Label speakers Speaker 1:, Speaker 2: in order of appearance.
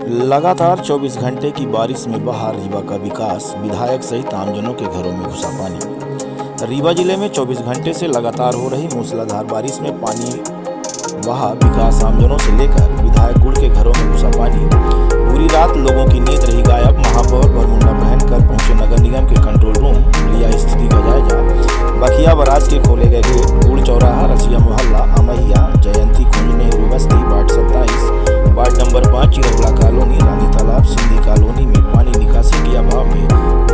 Speaker 1: लगातार 24 घंटे की बारिश में बहा रीवा का विकास, विधायक सहित आमजनों के घरों में घुसा पानी। रीवा जिले में 24 घंटे से लगातार हो रही मूसलाधार बारिश में पानी बहा विकास, आमजनों से लेकर विधायक गुड़ के घरों में घुसा पानी। पूरी रात लोगों की नींद रही गायब। महापौर बरमुंडा पहनकर पहुंचे नगर निगम के कंट्रोल रूम, लिया स्थिति का जायजा। बखिया बराज के खोले गए गेट। गुड़ चौराहा, रसिया मोहल्ला, अमैया, जयंती कुंज, नेहरू बस्ती, वार्ड 27, वार्ड नंबर 5, चिरौला कॉलोनी, रानी तालाब, सिंधी कॉलोनी में पानी निकासी के अभाव में